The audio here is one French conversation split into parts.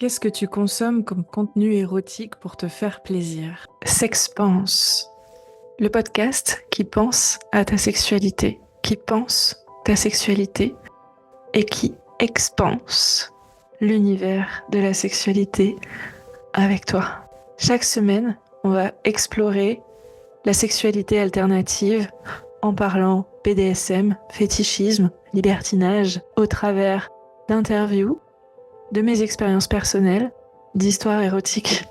Qu'est-ce que tu consommes comme contenu érotique pour te faire plaisir? Sexpense, le podcast qui pense à ta sexualité, qui pense ta sexualité et qui expanse l'univers de la sexualité avec toi. Chaque semaine, on va explorer la sexualité alternative en parlant BDSM, fétichisme, libertinage, au travers d'interviews, de mes expériences personnelles, d'histoires érotiques.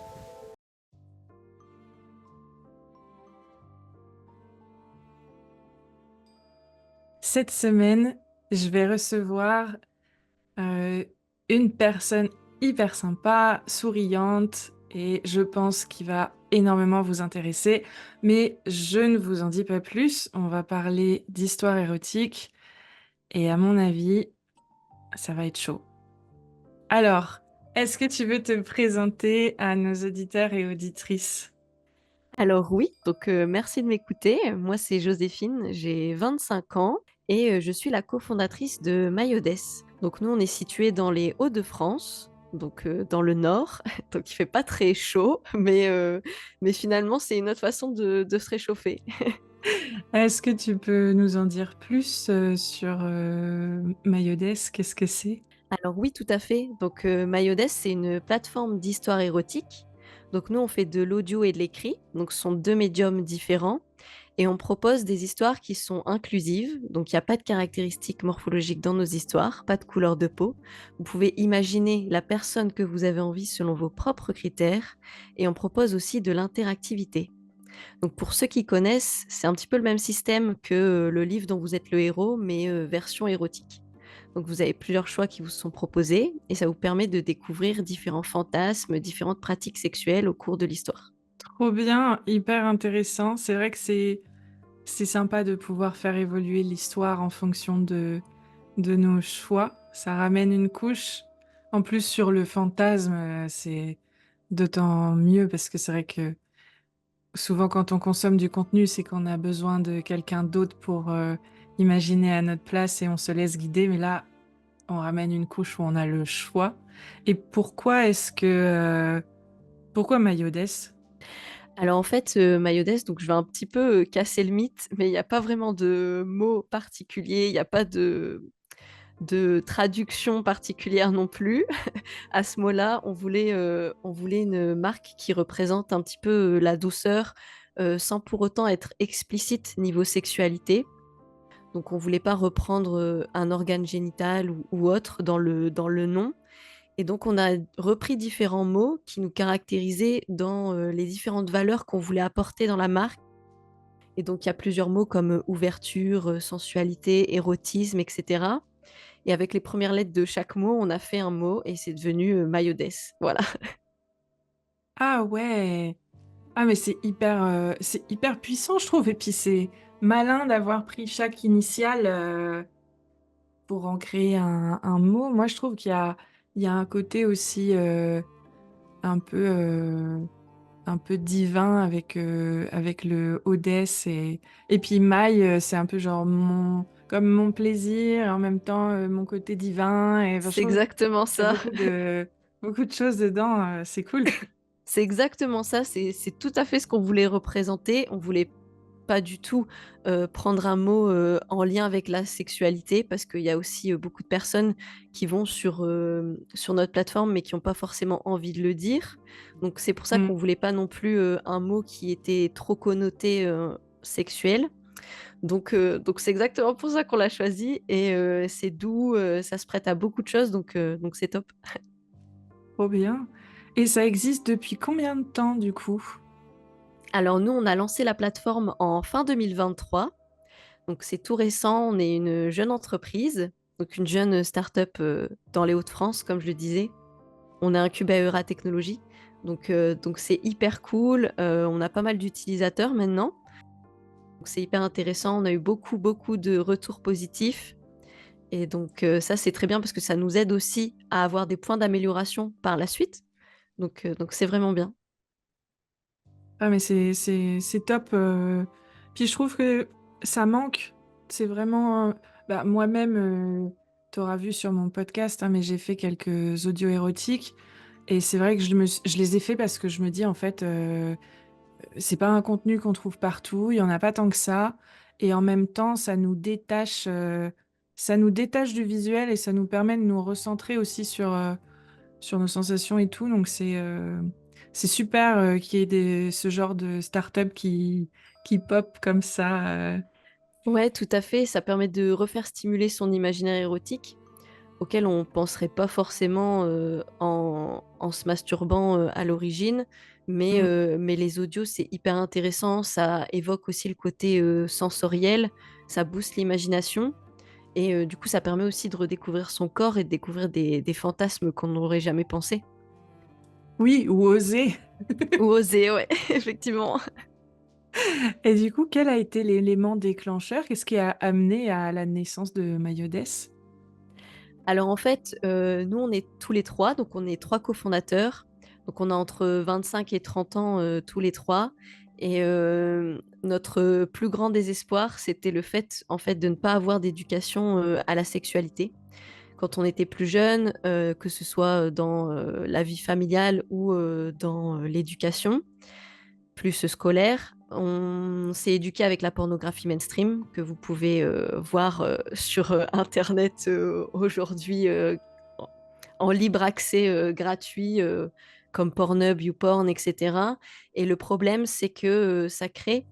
Cette semaine, je vais recevoir euh, une personne hyper sympa, souriante, et je pense qu'il va énormément vous intéresser. Mais je ne vous en dis pas plus, on va parler d'histoires érotiques, et à mon avis, ça va être chaud. Alors, est-ce que tu veux te présenter à nos auditeurs et auditrices? Alors oui, merci de m'écouter. Moi, c'est Joséphine, j'ai 25 ans et je suis la cofondatrice de Mayodes. Donc nous, on est situé dans les Hauts-de-France, dans le nord, donc il fait pas très chaud, mais finalement, c'est une autre façon de se réchauffer. Est-ce que tu peux nous en dire plus sur Mayodes? Qu'est-ce que c'est? Alors oui, tout à fait. Mayodes, c'est une plateforme d'histoire érotique. Donc nous, on fait de l'audio et de l'écrit. Donc ce sont deux médiums différents. Et on propose des histoires qui sont inclusives. Donc il n'y a pas de caractéristiques morphologiques dans nos histoires, pas de couleur de peau. Vous pouvez imaginer la personne que vous avez envie selon vos propres critères. Et on propose aussi de l'interactivité. Donc pour ceux qui connaissent, c'est un petit peu le même système que le livre dont vous êtes le héros, mais version érotique. Donc vous avez plusieurs choix qui vous sont proposés et ça vous permet de découvrir différents fantasmes, différentes pratiques sexuelles au cours de l'histoire. Trop bien, hyper intéressant. C'est vrai que c'est sympa de pouvoir faire évoluer l'histoire en fonction de nos choix. Ça ramène une couche. En plus, sur le fantasme, c'est d'autant mieux parce que c'est vrai que souvent quand on consomme du contenu, c'est qu'on a besoin de quelqu'un d'autre pour imaginer à notre place et on se laisse guider. Mais là, on ramène une couche où on a le choix. Et pourquoi pourquoi Mayodes? Alors en fait, Mayodes, donc je vais un petit peu casser le mythe, mais il n'y a pas vraiment de mots particuliers, il n'y a pas de traduction particulière non plus. À ce mot-là, on voulait une marque qui représente un petit peu la douceur, sans pour autant être explicite niveau sexualité. Donc on voulait pas reprendre un organe génital ou autre dans le nom. Et donc on a repris différents mots qui nous caractérisaient dans les différentes valeurs qu'on voulait apporter dans la marque. Et donc il y a plusieurs mots comme ouverture, sensualité, érotisme, etc. Et avec les premières lettres de chaque mot, on a fait un mot et c'est devenu Mayodes. Voilà. Ah ouais. Ah mais c'est hyper puissant, je trouve. Et puis c'est malin d'avoir pris chaque initiale pour en créer un mot. Moi, je trouve il y a un côté aussi un peu, un peu divin avec le Odès et puis Maï, c'est un peu genre comme mon plaisir, et en même temps mon côté divin. Et ben, je C'est trouve exactement qu'il y a ça. beaucoup de choses dedans. C'est cool. C'est exactement ça. C'est tout à fait ce qu'on voulait représenter. On voulait pas du tout prendre un mot en lien avec la sexualité parce qu'il y a aussi beaucoup de personnes qui vont sur notre plateforme mais qui n'ont pas forcément envie de le dire. Donc c'est pour ça Mm. qu'on voulait pas non plus un mot qui était trop connoté sexuel. Donc c'est exactement pour ça qu'on l'a choisi et c'est doux, ça se prête à beaucoup de choses donc c'est top. Trop bien. Et ça existe depuis combien de temps du coup? Alors nous on a lancé la plateforme en fin 2023. Donc c'est tout récent, on est une jeune entreprise, donc une jeune start-up dans les Hauts-de-France, comme je le disais. On est incubé à Eura Technologies, donc c'est hyper cool. On a pas mal d'utilisateurs maintenant, donc c'est hyper intéressant. On a eu beaucoup de retours positifs et ça c'est très bien parce que ça nous aide aussi à avoir des points d'amélioration par la suite. Donc c'est vraiment bien. Ah mais c'est top. Puis je trouve que ça manque. C'est vraiment... bah, moi-même, t'auras vu sur mon podcast, hein, mais j'ai fait quelques audios érotiques. Et c'est vrai que je les ai faits parce que je me dis, en fait, c'est pas un contenu qu'on trouve partout, il y en a pas tant que ça. Et en même temps, ça nous détache du visuel et ça nous permet de nous recentrer aussi sur nos sensations et tout. Donc c'est super qu'il y ait ce genre de start-up qui pop comme ça. Ouais, tout à fait. Ça permet de refaire stimuler son imaginaire érotique, auquel on penserait pas forcément en se masturbant à l'origine. Mm. Mais les audios, c'est hyper intéressant. Ça évoque aussi le côté sensoriel. Ça booste l'imagination. Et du coup, ça permet aussi de redécouvrir son corps et de découvrir des fantasmes qu'on n'aurait jamais pensé. Oui, ou oser. Ou oser, ouais, effectivement. Et du coup, quel a été l'élément déclencheur? Qu'est-ce qui a amené à la naissance de Mayodes? Alors en fait, nous, on est tous les trois, donc on est trois cofondateurs. Donc on a entre 25 et 30 ans tous les trois. Et notre plus grand désespoir, c'était le fait, en fait, de ne pas avoir d'éducation à la sexualité. Quand on était plus jeune, que ce soit dans la vie familiale ou dans l'éducation, plus scolaire. On s'est éduqué avec la pornographie mainstream que vous pouvez voir sur Internet aujourd'hui en libre accès gratuit comme Pornhub, YouPorn, etc. Et le problème, c'est que ça crée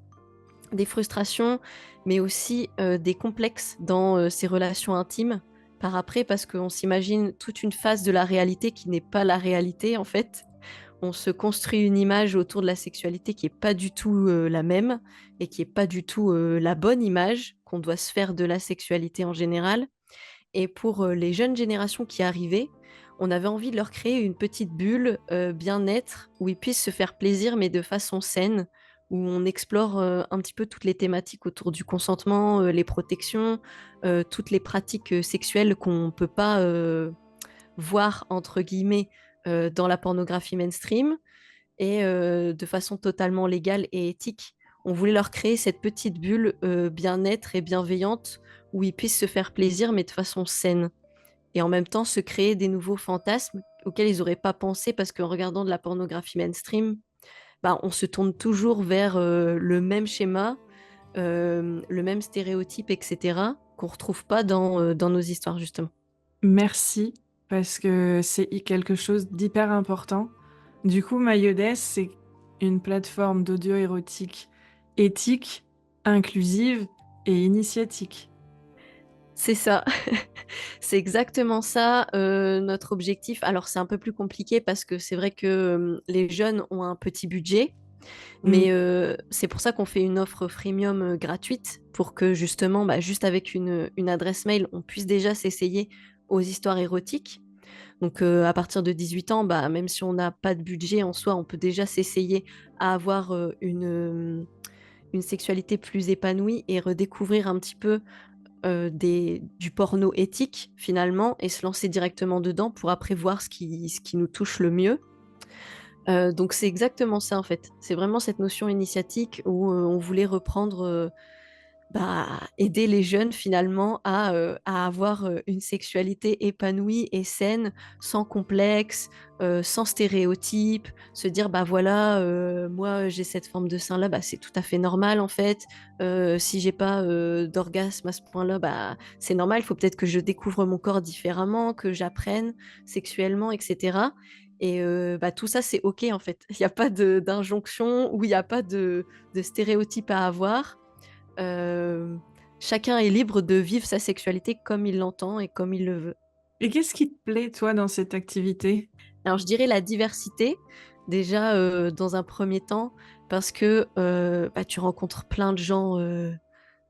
des frustrations, mais aussi des complexes dans ces relations intimes par après, parce qu'on s'imagine toute une phase de la réalité qui n'est pas la réalité en fait. On se construit une image autour de la sexualité qui est pas du tout la même et qui est pas du tout la bonne image qu'on doit se faire de la sexualité en général. Et pour les jeunes générations qui arrivaient, on avait envie de leur créer une petite bulle bien-être où ils puissent se faire plaisir, mais de façon saine, où on explore un petit peu toutes les thématiques autour du consentement, les protections, toutes les pratiques sexuelles qu'on ne peut pas voir, entre guillemets, dans la pornographie mainstream, et de façon totalement légale et éthique. On voulait leur créer cette petite bulle bien-être et bienveillante où ils puissent se faire plaisir, mais de façon saine. Et en même temps, se créer des nouveaux fantasmes auxquels ils n'auraient pas pensé parce qu'en regardant de la pornographie mainstream, bah, on se tourne toujours vers le même schéma, le même stéréotype, etc., qu'on ne retrouve pas dans nos histoires, justement. Merci, parce que c'est quelque chose d'hyper important. Du coup, MyOdes, c'est une plateforme d'audio érotique éthique, inclusive et initiatique. C'est ça, c'est exactement ça notre objectif. Alors c'est un peu plus compliqué parce que c'est vrai que les jeunes ont un petit budget, Mm. mais c'est pour ça qu'on fait une offre freemium gratuite pour que justement, bah, juste avec une adresse mail, on puisse déjà s'essayer aux histoires érotiques. Donc à partir de 18 ans, bah, même si on n'a pas de budget en soi, on peut déjà s'essayer à avoir une sexualité plus épanouie et redécouvrir un petit peu du porno éthique finalement et se lancer directement dedans pour après voir ce qui nous touche le mieux. Donc c'est exactement ça en fait. C'est vraiment cette notion initiatique où on voulait reprendre, bah, aider les jeunes finalement à avoir une sexualité épanouie et saine, sans complexe, sans stéréotypes, se dire bah voilà, moi j'ai cette forme de sein là, bah, c'est tout à fait normal en fait. Si j'ai pas d'orgasme à ce point-là, bah c'est normal. Il faut peut-être que je découvre mon corps différemment, que j'apprenne sexuellement, etc. Et bah, tout ça, c'est OK en fait. Il n'y a pas d'injonction ou il n'y a pas de stéréotypes à avoir. Euh, Chacun est libre de vivre sa sexualité comme il l'entend et comme il le veut. Et qu'est-ce qui te plaît, toi, dans cette activité? Alors, je dirais la diversité, déjà dans un premier temps, parce que bah, tu rencontres plein de gens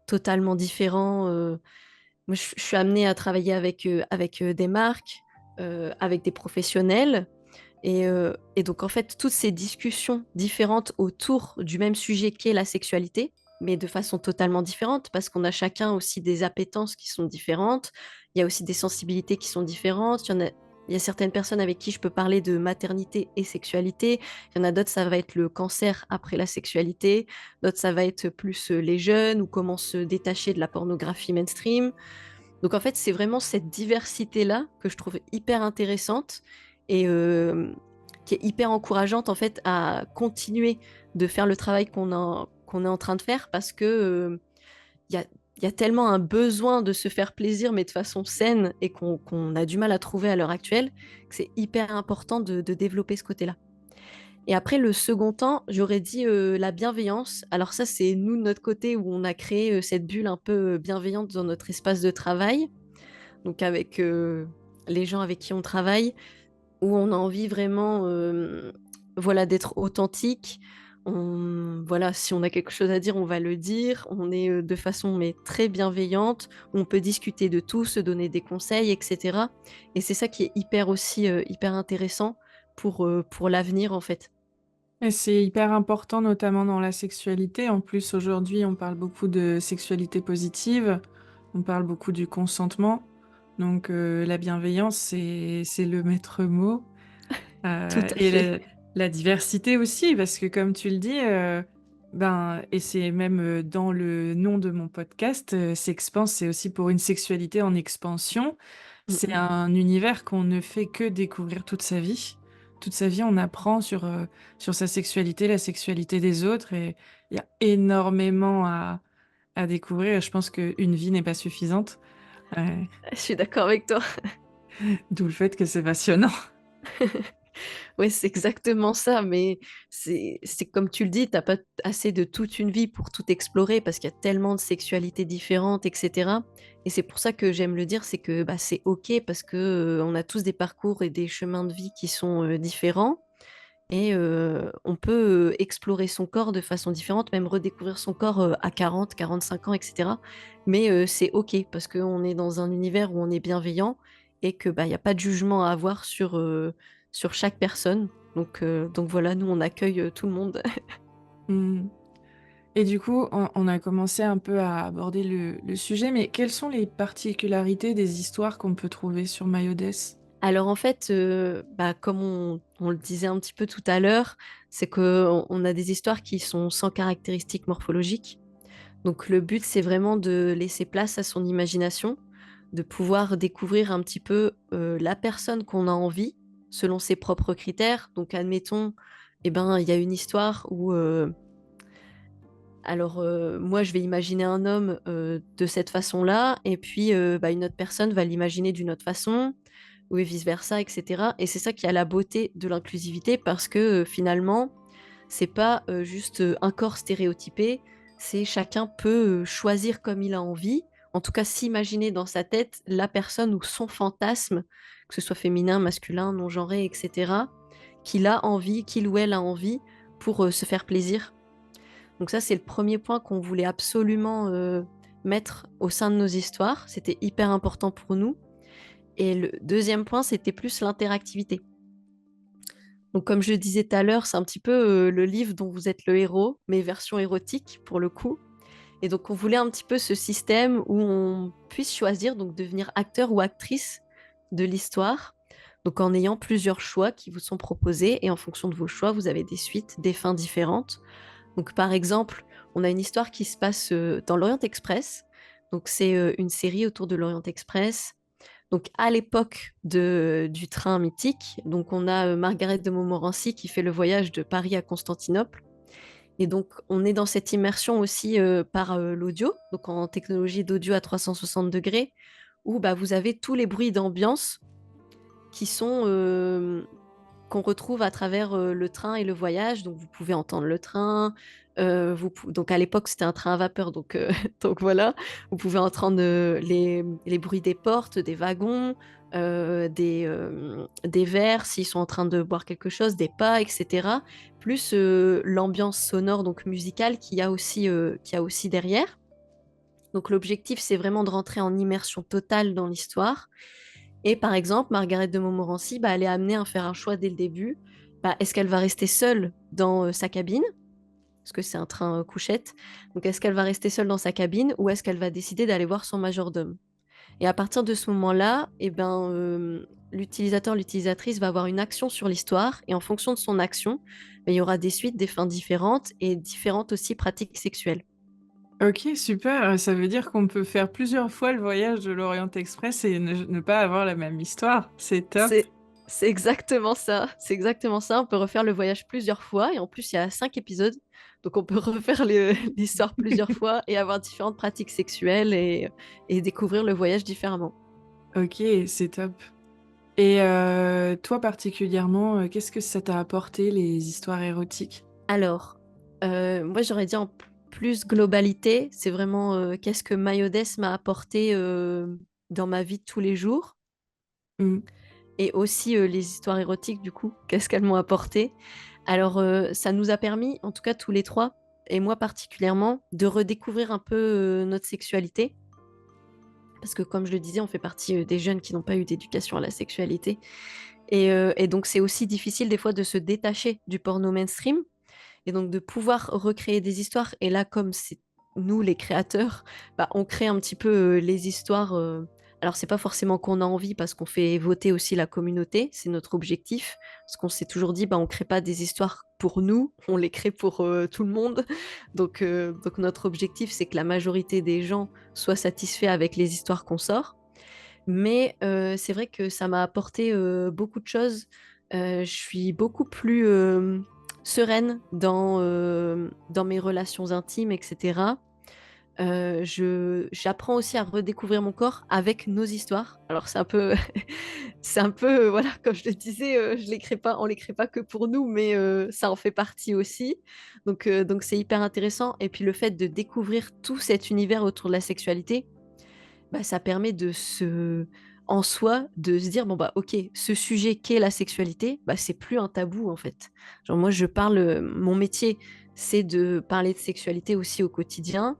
totalement différents. Moi, je suis amenée à travailler avec des marques, avec des professionnels. Et donc, en fait, toutes ces discussions différentes autour du même sujet qu'est la sexualité, mais de façon totalement différente, parce qu'on a chacun aussi des appétences qui sont différentes, il y a aussi des sensibilités qui sont différentes, il y a certaines personnes avec qui je peux parler de maternité et sexualité, il y en a d'autres, ça va être le cancer après la sexualité, d'autres, ça va être plus les jeunes ou comment se détacher de la pornographie mainstream. Donc en fait, c'est vraiment cette diversité-là que je trouve hyper intéressante. Et qui est hyper encourageante en fait à continuer de faire le travail qu'on est en train de faire parce que il y a, il y a tellement un besoin de se faire plaisir, mais de façon saine, et qu'on a du mal à trouver à l'heure actuelle, que c'est hyper important de développer ce côté-là. Et après, le second temps, j'aurais dit la bienveillance. Alors ça, c'est nous, de notre côté, où on a créé cette bulle un peu bienveillante dans notre espace de travail, donc avec les gens avec qui on travaille, où on a envie vraiment voilà, d'être authentique. Voilà, si on a quelque chose à dire, on va le dire. On est de façon mais très bienveillante. On peut discuter de tout, se donner des conseils, etc. Et c'est ça qui est hyper aussi hyper intéressant pour l'avenir en fait. Et c'est hyper important, notamment dans la sexualité. En plus, aujourd'hui, on parle beaucoup de sexualité positive, on parle beaucoup du consentement. Donc, la bienveillance, c'est le maître mot. Tout à Et fait. la diversité aussi, parce que comme tu le dis, ben, et c'est même dans le nom de mon podcast, Sexpance, c'est aussi pour une sexualité en expansion. Mm, C'est mm. un univers qu'on ne fait que découvrir toute sa vie. Toute sa vie, on apprend sur sa sexualité, la sexualité des autres, et il y a énormément à découvrir. Je pense qu'une vie n'est pas suffisante, euh, Je suis d'accord avec toi. d'où le fait que c'est passionnant. Oui, c'est exactement ça, mais c'est comme tu le dis, t'as pas assez de toute une vie pour tout explorer parce qu'il y a tellement de sexualités différentes, etc. Et c'est pour ça que j'aime le dire, c'est que bah, c'est OK parce que on a tous des parcours et des chemins de vie qui sont différents et on peut explorer son corps de façon différente, même redécouvrir son corps à 40, 45 ans, etc. Mais c'est OK parce qu'on est dans un univers où on est bienveillant et que bah, il n'y a pas de jugement à avoir sur chaque personne. Donc voilà, nous on accueille tout le monde. Hmm. Et du coup, on a commencé un peu à aborder le sujet, mais quelles sont les particularités des histoires qu'on peut trouver sur Mayodes? Alors en fait, bah, comme on le disait un petit peu tout à l'heure, c'est qu'on a des histoires qui sont sans caractéristiques morphologiques. Donc le but, c'est vraiment de laisser place à son imagination, de pouvoir découvrir un petit peu la personne qu'on a envie, selon ses propres critères. Donc admettons, eh ben, il y a une histoire où, alors moi, je vais imaginer un homme de cette façon-là, et puis bah, une autre personne va l'imaginer d'une autre façon, ou vice-versa, etc. Et c'est ça qui a la beauté de l'inclusivité, parce que finalement, c'est pas juste un corps stéréotypé, c'est chacun peut choisir comme il a envie, en tout cas s'imaginer dans sa tête la personne ou son fantasme, que ce soit féminin, masculin, non-genré, etc., qu'il a envie, qu'il ou elle a envie pour se faire plaisir. Donc ça, c'est le premier point qu'on voulait absolument mettre au sein de nos histoires. C'était hyper important pour nous. Et le deuxième point, c'était plus l'interactivité. Donc, comme je le disais tout à l'heure, c'est un petit peu le livre dont vous êtes le héros, mais version érotique pour le coup. Et donc, on voulait un petit peu ce système où on puisse choisir, donc devenir acteur ou actrice de l'histoire. Donc, en ayant plusieurs choix qui vous sont proposés, et en fonction de vos choix, vous avez des suites, des fins différentes. Donc, par exemple, on a une histoire qui se passe dans l'Orient Express. Donc, c'est une série autour de l'Orient Express. Donc, à l'époque du train mythique, donc on a Margaret de Montmorency qui fait le voyage de Paris à Constantinople. Et donc, on est dans cette immersion aussi par l'audio, donc en technologie d'audio à 360 degrés, où bah, vous avez tous les bruits d'ambiance qui sont qu'on retrouve à travers le train et le voyage. Donc, vous pouvez entendre le train. Donc, à l'époque, c'était un train à vapeur. Donc, donc voilà, vous pouvez entendre les bruits des portes, des wagons, des verres s'ils sont en train de boire quelque chose, des pas, etc. Plus l'ambiance sonore, donc musicale, qu'il y a aussi derrière. Donc, l'objectif, c'est vraiment de rentrer en immersion totale dans l'histoire. Et par exemple, Margaret de Montmorency, bah, elle est amenée à faire un choix dès le début. Bah, est-ce qu'elle va rester seule dans sa cabine? Parce que c'est un train couchette. Donc, est-ce qu'elle va rester seule dans sa cabine ou est-ce qu'elle va décider d'aller voir son majordome? Et à partir de ce moment-là, eh ben, l'utilisateur, l'utilisatrice va avoir une action sur l'histoire. Et en fonction de son action, il y aura des suites, des fins différentes et différentes aussi pratiques sexuelles. Ok, super. Ça veut dire qu'on peut faire plusieurs fois le voyage de l'Orient Express et ne pas avoir la même histoire. C'est top. C'est exactement ça. C'est exactement ça. On peut refaire le voyage plusieurs fois. Et en plus, il y a 5 épisodes. Donc, on peut refaire l'histoire plusieurs fois et avoir différentes pratiques sexuelles et découvrir le voyage différemment. Ok, c'est top. Et toi particulièrement, qu'est-ce que ça t'a apporté les histoires érotiques? Alors, moi, j'aurais dit en plus globalité, c'est vraiment qu'est-ce que Mayodes m'a apporté dans ma vie de tous les jours. Hmm. Et aussi les histoires érotiques, du coup, qu'est-ce qu'elles m'ont apporté. Alors, ça nous a permis, en tout cas tous les trois, et moi particulièrement, de redécouvrir un peu notre sexualité. Parce que comme je le disais, on fait partie des jeunes qui n'ont pas eu d'éducation à la sexualité. Et donc, c'est aussi difficile des fois de se détacher du porno mainstream et donc de pouvoir recréer des histoires. Et là, comme c'est nous les créateurs, bah, on crée un petit peu les histoires. Alors, c'est pas forcément qu'on a envie parce qu'on fait voter aussi la communauté, c'est notre objectif. Parce qu'on s'est toujours dit, bah, on crée pas des histoires pour nous, on les crée pour tout le monde. Donc notre objectif, c'est que la majorité des gens soient satisfaits avec les histoires qu'on sort. Mais c'est vrai que ça m'a apporté beaucoup de choses. Je suis beaucoup plus sereine dans mes relations intimes, etc. J'apprends aussi à redécouvrir mon corps avec nos histoires. Alors c'est un peu, c'est un peu, voilà, comme je le disais, je l'écris pas, on l'écrit pas que pour nous, mais ça en fait partie aussi. Donc c'est hyper intéressant. Et puis le fait de découvrir tout cet univers autour de la sexualité, bah, ça permet en soi, de se dire, bon, bah, ok, ce sujet qu'est la sexualité, bah, c'est plus un tabou, en fait. Genre, moi, mon métier, c'est de parler de sexualité aussi au quotidien.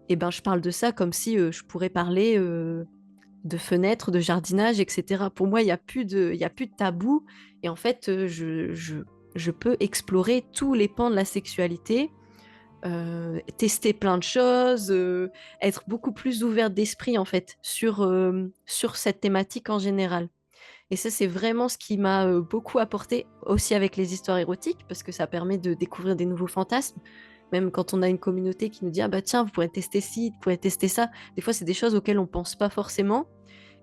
Et ben, je parle de ça comme si je pourrais parler de fenêtres, de jardinage, etc. Pour moi, il y a plus de tabou. Et en fait, je peux explorer tous les pans de la sexualité tester plein de choses, être beaucoup plus ouverte d'esprit en fait sur cette thématique en général. Et ça, c'est vraiment ce qui m'a beaucoup apporté aussi avec les histoires érotiques, parce que ça permet de découvrir des nouveaux fantasmes. Même quand on a une communauté qui nous dit, ah bah tiens, vous pourrez tester ci, vous pourrez tester ça. Des fois, c'est des choses auxquelles on pense pas forcément.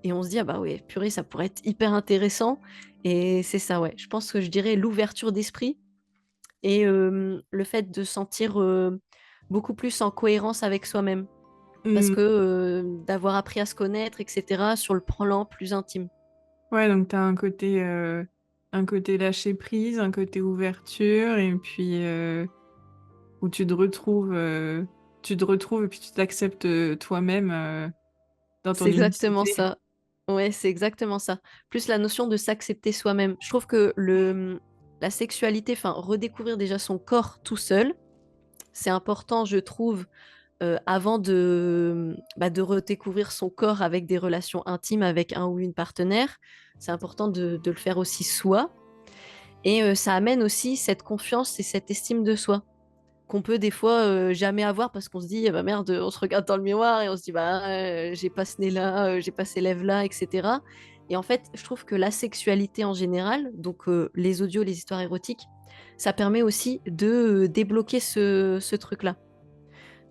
Et on se dit, ah bah ouais, purée, ça pourrait être hyper intéressant. Et c'est ça, ouais. Je pense que je dirais l'ouverture d'esprit et le fait de sentir beaucoup plus en cohérence avec soi-même. Parce Hmm. que d'avoir appris à se connaître, etc., sur le plan plus intime. Ouais, donc t'as un côté lâcher prise, un côté ouverture, et puis où tu te retrouves et puis tu t'acceptes toi-même dans ton C'est exactement unicité. ça. Ouais, c'est exactement ça. Plus la notion de s'accepter soi-même. Je trouve que la sexualité, enfin, redécouvrir déjà son corps tout seul, c'est important, je trouve, avant de redécouvrir son corps avec des relations intimes avec un ou une partenaire. C'est important de le faire aussi soi. Et ça amène aussi cette confiance et cette estime de soi qu'on peut des fois jamais avoir parce qu'on se dit, ah bah merde, on se regarde dans le miroir et on se dit, bah j'ai pas ce nez-là, j'ai pas ces lèvres-là, etc. Et en fait, je trouve que la sexualité en général, donc les audios, les histoires érotiques, ça permet aussi de débloquer ce truc-là.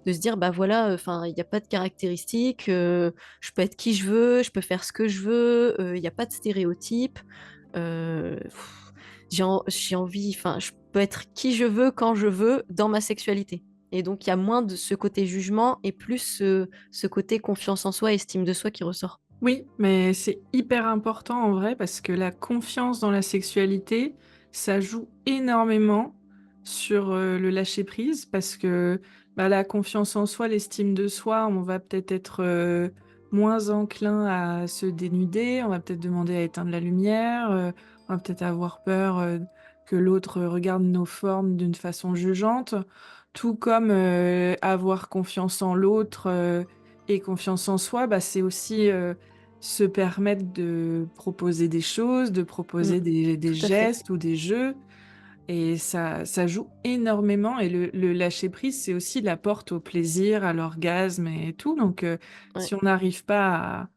De se dire, bah voilà, enfin, il n'y a pas de caractéristiques, je peux être qui je veux, je peux faire ce que je veux, il n'y a pas de stéréotypes. J'ai envie, enfin, je peux être qui je veux quand je veux dans ma sexualité. Et donc, il y a moins de ce côté jugement et plus ce côté confiance en soi, estime de soi qui ressort. Oui, mais c'est hyper important en vrai parce que la confiance dans la sexualité, ça joue énormément sur le lâcher-prise parce que bah, la confiance en soi, l'estime de soi, on va peut-être être, moins enclin à se dénuder, on va peut-être demander à éteindre la lumière, on va peut-être avoir peur que l'autre regarde nos formes d'une façon jugeante, tout comme avoir confiance en l'autre et confiance en soi, bah, c'est aussi se permettre de proposer des choses, de Mm, proposer des tout à fait. gestes ou des jeux. Et ça joue énormément. Et le lâcher-prise, c'est aussi la porte au plaisir, à l'orgasme et tout. Donc, Ouais. si on n'arrive pas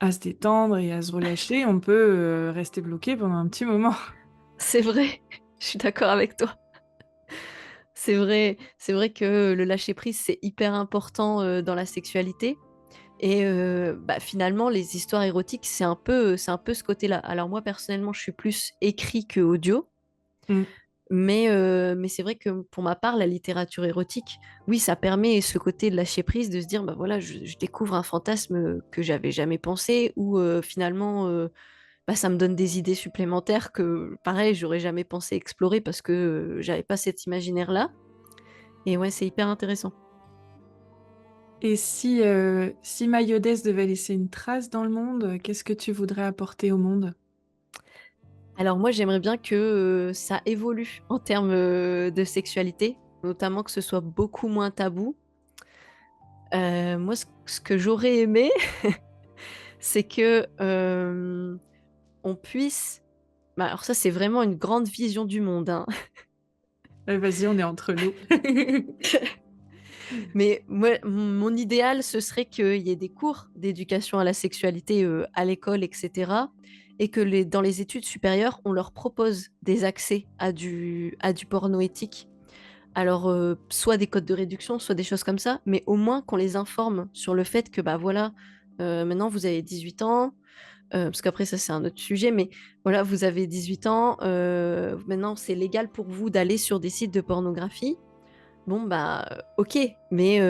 à se détendre et à se relâcher, on peut rester bloqué pendant un petit moment. C'est vrai, je suis d'accord avec toi. C'est vrai que le lâcher prise, c'est hyper important dans la sexualité. Et bah, finalement, les histoires érotiques, c'est un peu ce côté-là. Alors moi, personnellement, je suis plus écrit que audio. Mm. Mais c'est vrai que pour ma part, la littérature érotique, oui, ça permet ce côté de lâcher prise, de se dire, bah voilà, je découvre un fantasme que j'avais jamais pensé, ou finalement, bah, ça me donne des idées supplémentaires que, pareil, j'aurais jamais pensé explorer parce que j'avais pas cet imaginaire-là. Et ouais, c'est hyper intéressant. Et si Mayodes devait laisser une trace dans le monde, qu'est-ce que tu voudrais apporter au monde? Alors moi, j'aimerais bien que ça évolue en termes de sexualité, notamment que ce soit beaucoup moins tabou. Moi, ce que j'aurais aimé, c'est que on puisse. Bah, alors ça, c'est vraiment une grande vision du monde, hein. Vas-y, on est entre nous. Mais moi, mon idéal, ce serait qu'il y ait des cours d'éducation à la sexualité à l'école, etc. Et que dans les études supérieures, on leur propose des accès à du porno éthique. Alors, soit des codes de réduction, soit des choses comme ça, mais au moins qu'on les informe sur le fait que, bah voilà, maintenant vous avez 18 ans, parce qu'après ça c'est un autre sujet, mais voilà, vous avez 18 ans, maintenant c'est légal pour vous d'aller sur des sites de pornographie. Bon, bah, ok, mais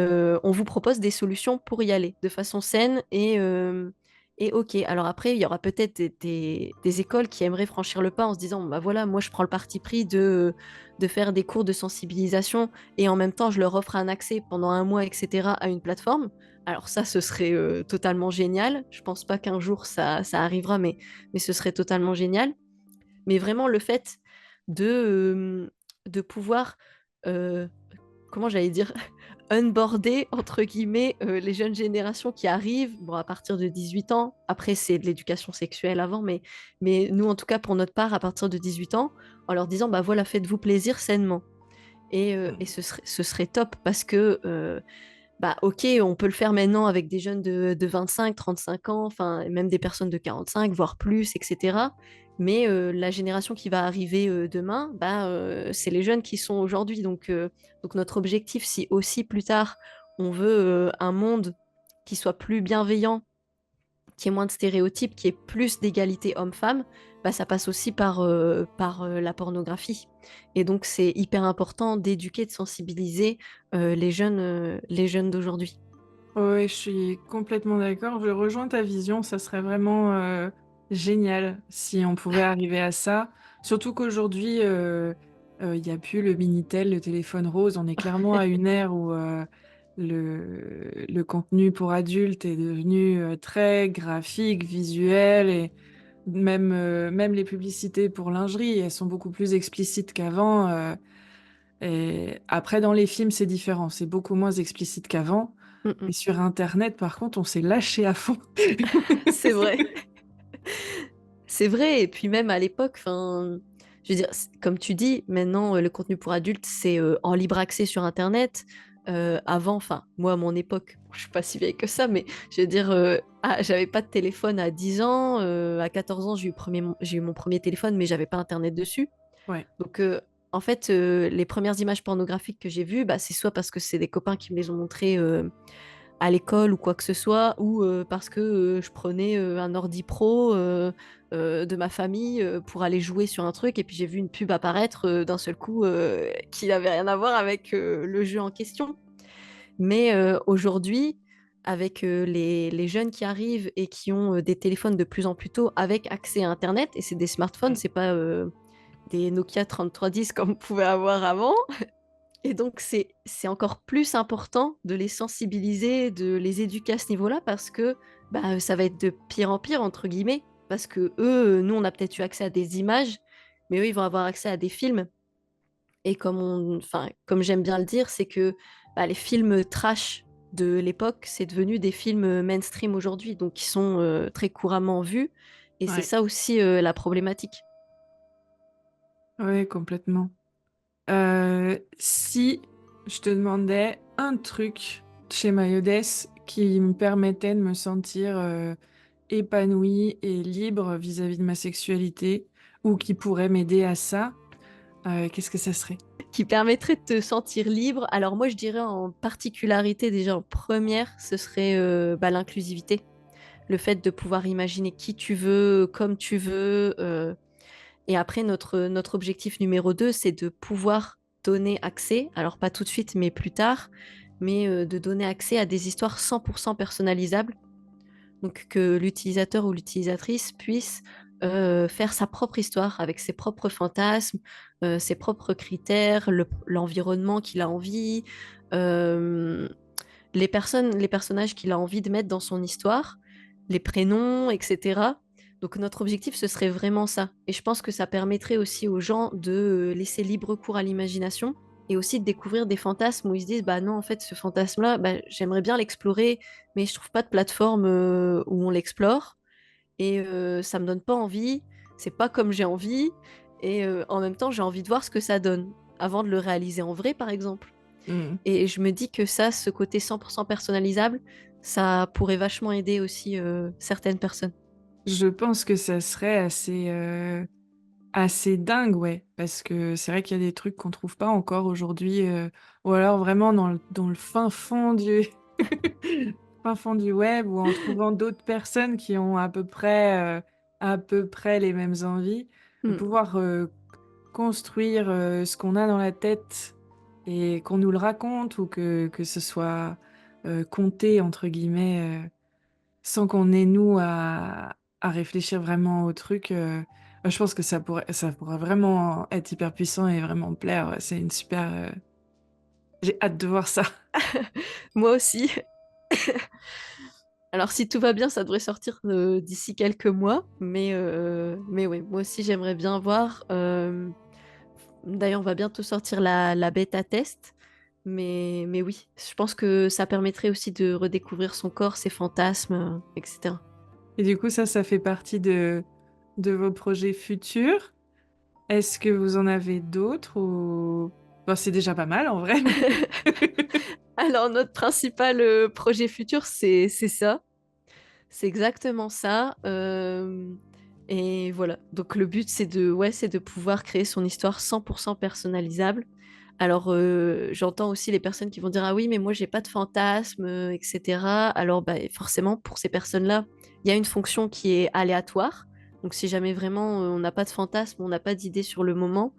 on vous propose des solutions pour y aller de façon saine et ok. Alors après, il y aura peut-être des écoles qui aimeraient franchir le pas en se disant, bah voilà, moi je prends le parti pris de faire des cours de sensibilisation et en même temps je leur offre un accès pendant un mois, etc., à une plateforme. Alors ça, ce serait totalement génial. Je pense pas qu'un jour ça arrivera, mais ce serait totalement génial. Mais vraiment le fait de pouvoir... euh, comment j'allais dire, unborder, entre guillemets, les jeunes générations qui arrivent, bon, à partir de 18 ans. Après, c'est de l'éducation sexuelle avant, mais nous, en tout cas, pour notre part, à partir de 18 ans, en leur disant, bah voilà, faites-vous plaisir sainement. Et ce serait top parce que bah ok, on peut le faire maintenant avec des jeunes de 25, 35 ans, enfin même des personnes de 45, voire plus, etc. Mais la génération qui va arriver demain, bah, c'est les jeunes qui sont aujourd'hui. Donc notre objectif, si aussi plus tard on veut un monde qui soit plus bienveillant, qui ait moins de stéréotypes, qui ait plus d'égalité homme-femme, bah, ça passe aussi par la pornographie. Et donc c'est hyper important d'éduquer, de sensibiliser les jeunes d'aujourd'hui. Oui, je suis complètement d'accord. Je rejoins ta vision. Ça serait vraiment génial si on pouvait arriver à ça. Surtout qu'aujourd'hui, il n'y a plus le Minitel, le téléphone rose. On est clairement à une ère où le contenu pour adultes est devenu très graphique, visuel et même les publicités pour lingerie, elles sont beaucoup plus explicites qu'avant. Et après, dans les films, c'est différent. C'est beaucoup moins explicite qu'avant. Mm, Mais mm. sur Internet, par contre, on s'est lâché à fond. C'est vrai. C'est vrai. Et puis même à l'époque, enfin, je veux dire, comme tu dis, maintenant le contenu pour adultes, c'est en libre accès sur Internet. Avant, enfin, moi à mon époque, je suis pas si vieille que ça, mais je veux dire, j'avais pas de téléphone à 10 ans. À 14 ans, j'ai eu mon premier téléphone, mais j'avais pas Internet dessus. Ouais, Donc, en fait, les premières images pornographiques que j'ai vues, bah, c'est soit parce que c'est des copains qui me les ont montrées à l'école ou quoi que ce soit, ou parce que je prenais un ordi pro de ma famille pour aller jouer sur un truc, et puis j'ai vu une pub apparaître d'un seul coup qui n'avait rien à voir avec le jeu en question. Mais aujourd'hui, avec les jeunes qui arrivent et qui ont des téléphones de plus en plus tôt avec accès à Internet, et c'est des smartphones, c'est pas des Nokia 3310 comme on pouvait avoir avant. Et donc, c'est encore plus important de les sensibiliser, de les éduquer à ce niveau-là, parce que bah, ça va être de pire en pire, entre guillemets, parce que eux, nous, on a peut-être eu accès à des images, mais eux, ils vont avoir accès à des films. Et enfin, comme j'aime bien le dire, c'est que bah, les films trash de l'époque, c'est devenu des films mainstream aujourd'hui, donc qui sont très couramment vus. Et c'est ouais, ça aussi la problématique. ouais, complètement. Si je te demandais un truc chez Mayodes qui me permettait de me sentir épanouie et libre vis-à-vis de ma sexualité, ou qui pourrait m'aider à ça, Qu'est-ce que ça serait? qui permettrait de te sentir libre. Alors moi, je dirais en particularité, déjà en première, ce serait l'inclusivité. Le fait de pouvoir imaginer qui tu veux, comme tu veux. Et après, notre objectif numéro 2, c'est de pouvoir donner accès, alors pas tout de suite, mais plus tard, mais de donner accès à des histoires 100% personnalisables. Donc que l'utilisateur ou l'utilisatrice puisse faire sa propre histoire avec ses propres fantasmes, ses propres critères, l'environnement qu'il a envie, euh, les personnages qu'il a envie de mettre dans son histoire, les prénoms, etc. Donc notre objectif, ce serait vraiment ça. Et je pense que ça permettrait aussi aux gens de laisser libre cours à l'imagination et aussi de découvrir des fantasmes où ils se disent, bah non, en fait, ce fantasme-là, bah, j'aimerais bien l'explorer, mais je trouve pas de plateforme où on l'explore. Et ça me donne pas envie, c'est pas comme j'ai envie. Et en même temps, j'ai envie de voir ce que ça donne avant de le réaliser en vrai, par exemple. Hmm. Et je me dis que ça, ce côté 100% personnalisable, ça pourrait vachement aider aussi certaines personnes. Je pense que ça serait assez dingue, ouais, parce que c'est vrai qu'il y a des trucs qu'on trouve pas encore aujourd'hui, ou alors vraiment dans le fin fond du fin fond du web, ou en trouvant d'autres personnes qui ont à peu près les mêmes envies, de Hmm. pouvoir construire ce qu'on a dans la tête et qu'on nous le raconte, ou que ce soit compté entre guillemets, sans qu'on ait nous à réfléchir vraiment au truc. Je pense que ça pourrait vraiment être hyper puissant et vraiment plaire. Ouais. C'est une super. J'ai hâte de voir ça. Moi aussi. Alors si tout va bien, ça devrait sortir d'ici quelques mois. Mais oui, moi aussi j'aimerais bien voir. D'ailleurs, on va bientôt sortir la bêta test. Mais oui, je pense que ça permettrait aussi de redécouvrir son corps, ses fantasmes, etc. Et du coup, ça fait partie de vos projets futurs. Est-ce que vous en avez d'autres ou... Bon, c'est déjà pas mal en vrai. Alors, notre principal projet futur, c'est ça. C'est exactement ça. Et voilà. Donc, le but, c'est de pouvoir créer son histoire 100% personnalisable. Alors, j'entends aussi les personnes qui vont dire, ah oui, mais moi, j'ai pas de fantasme, etc. Alors, bah, forcément, pour ces personnes-là, il y a une fonction qui est aléatoire. Donc, si jamais vraiment on n'a pas de fantasme, on n'a pas d'idée sur le moment,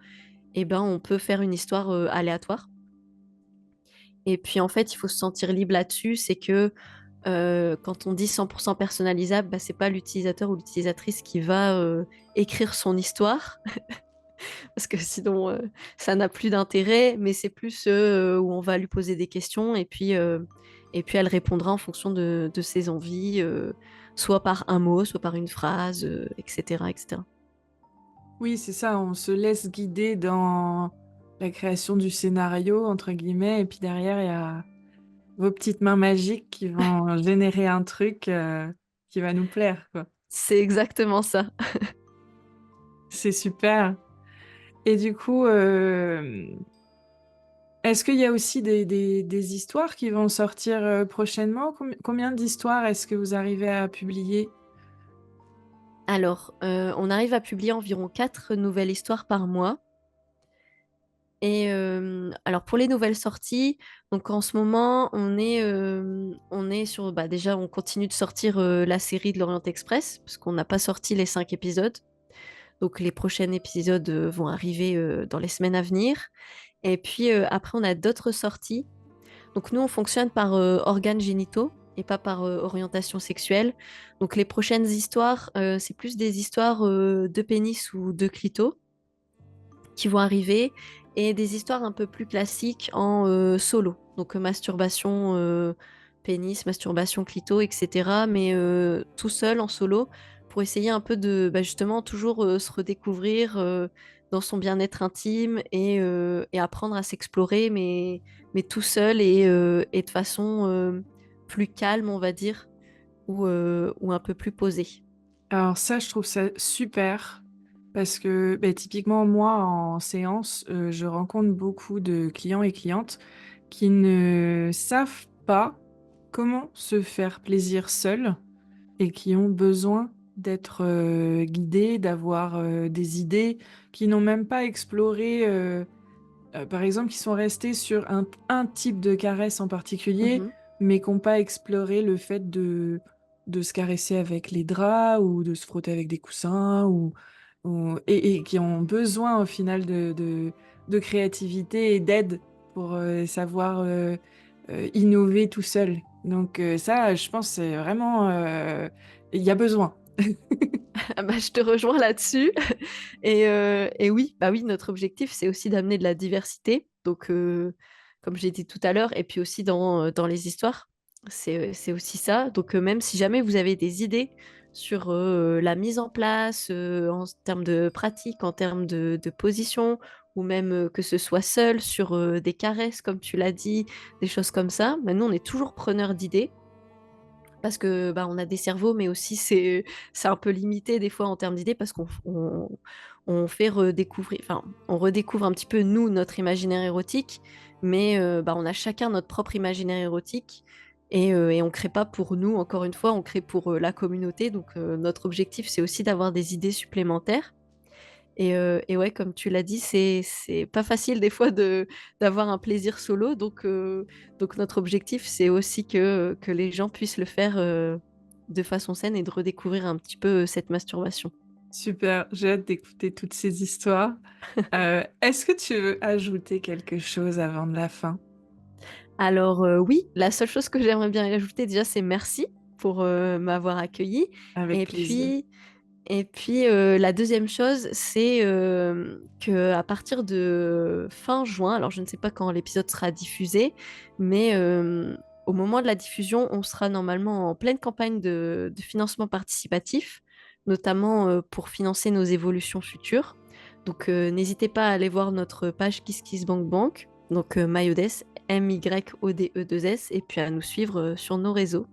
eh ben, on peut faire une histoire aléatoire. Et puis en fait, il faut se sentir libre là-dessus. C'est que quand on dit 100% personnalisable, bah, c'est pas l'utilisateur ou l'utilisatrice qui va écrire son histoire, parce que sinon ça n'a plus d'intérêt, mais c'est plus où on va lui poser des questions et puis elle répondra en fonction de ses envies, soit par un mot, soit par une phrase, etc., etc. Oui, c'est ça. On se laisse guider dans la création du scénario, entre guillemets, et puis derrière, il y a vos petites mains magiques qui vont générer un truc qui va nous plaire, quoi. C'est exactement ça. C'est super. Et du coup, est-ce qu'il y a aussi des histoires qui vont sortir prochainement? Combien d'histoires est-ce que vous arrivez à publier? Alors, on arrive à publier environ 4 nouvelles histoires par mois. Et alors pour les nouvelles sorties, donc en ce moment on est sur bah, déjà on continue de sortir la série de l'Orient Express parce qu'on n'a pas sorti les 5 épisodes. Donc les prochains épisodes vont arriver dans les semaines à venir. Et puis après on a d'autres sorties. Donc nous on fonctionne par organes génitaux et pas par orientation sexuelle. Donc les prochaines histoires c'est plus des histoires de pénis ou de clito qui vont arriver et des histoires un peu plus classiques en solo. Donc masturbation pénis, masturbation clito, etc. Mais tout seul en solo pour essayer un peu de bah, justement toujours se redécouvrir dans son bien-être intime et apprendre à s'explorer, mais tout seul et de façon plus calme, on va dire, ou un peu plus posée. Alors ça, je trouve ça super parce que bah, typiquement, moi, en séance, je rencontre beaucoup de clients et clientes qui ne savent pas comment se faire plaisir seuls et qui ont besoin d'être guidés, d'avoir des idées qui n'ont même pas exploré, par exemple, qui sont restés sur un type de caresse en particulier, Mmh. mais qui n'ont pas exploré le fait de se caresser avec les draps ou de se frotter avec des coussins et qui ont besoin au final de créativité et d'aide pour savoir innover tout seul. Donc ça, je pense, c'est vraiment... il y a besoin. Ah bah, je te rejoins là-dessus. Et oui, bah oui, notre objectif, c'est aussi d'amener de la diversité. Donc, comme j'ai dit tout à l'heure, et puis aussi dans les histoires, c'est aussi ça. Donc, même si jamais vous avez des idées sur la mise en place, en termes de pratique, en termes de position, ou même que ce soit seul sur des caresses, comme tu l'as dit, des choses comme ça, bah, nous, on est toujours preneurs d'idées. Parce que bah, on a des cerveaux, mais aussi c'est un peu limité des fois en termes d'idées parce qu'on fait redécouvrir, enfin, on redécouvre un petit peu nous notre imaginaire érotique, mais bah, on a chacun notre propre imaginaire érotique et on crée pas pour nous. Encore une fois, on crée pour la communauté. Donc notre objectif c'est aussi d'avoir des idées supplémentaires. Et ouais, comme tu l'as dit, c'est pas facile des fois d'avoir un plaisir solo. Donc notre objectif, c'est aussi que les gens puissent le faire de façon saine et de redécouvrir un petit peu cette masturbation. Super, j'ai hâte d'écouter toutes ces histoires. Est-ce que tu veux ajouter quelque chose avant de la fin? Alors oui, la seule chose que j'aimerais bien ajouter déjà, c'est merci pour m'avoir accueilli. Avec Et plaisir. puis, la deuxième chose, c'est que à partir de fin juin, alors je ne sais pas quand l'épisode sera diffusé, mais au moment de la diffusion, on sera normalement en pleine campagne de financement participatif, notamment pour financer nos évolutions futures. Donc n'hésitez pas à aller voir notre page KissKissBankBank, donc Mayodes, MYODE2S, et puis à nous suivre sur nos réseaux.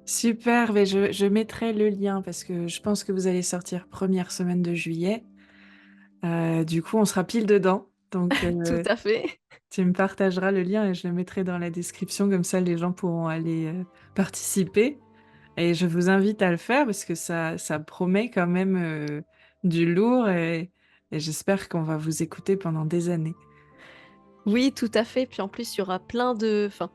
Super, mais je mettrai le lien parce que je pense que vous allez sortir première semaine de juillet. Du coup, on sera pile dedans. Donc, Tout à fait. tu me partageras le lien et je le mettrai dans la description. Comme ça, les gens pourront aller participer. Et je vous invite à le faire parce que ça promet quand même du lourd et j'espère qu'on va vous écouter pendant des années. Oui, tout à fait. Puis en plus, il y aura enfin,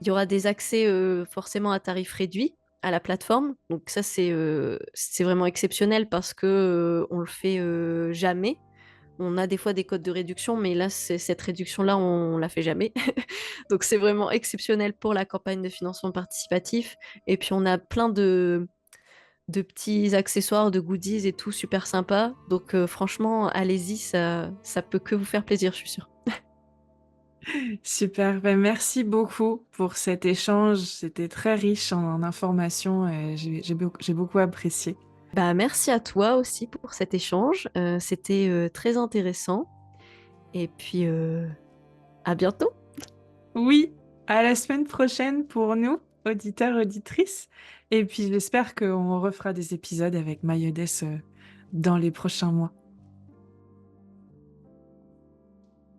il y aura des accès forcément à tarif réduit à la plateforme. Donc ça, c'est vraiment exceptionnel parce que on le fait jamais. On a des fois des codes de réduction, mais là, cette réduction-là, on la fait jamais. Donc c'est vraiment exceptionnel pour la campagne de financement participatif. Et puis on a plein de petits accessoires, de goodies et tout super sympa. Donc franchement, allez-y, ça peut que vous faire plaisir, je suis sûre. Super, ben merci beaucoup pour cet échange. C'était très riche en informations et j'ai beaucoup apprécié. Bah, merci à toi aussi pour cet échange. C'était très intéressant. Et puis, à bientôt. Oui, à la semaine prochaine pour nous, auditeurs, auditrices. Et puis j'espère qu'on refera des épisodes avec Mayodes dans les prochains mois.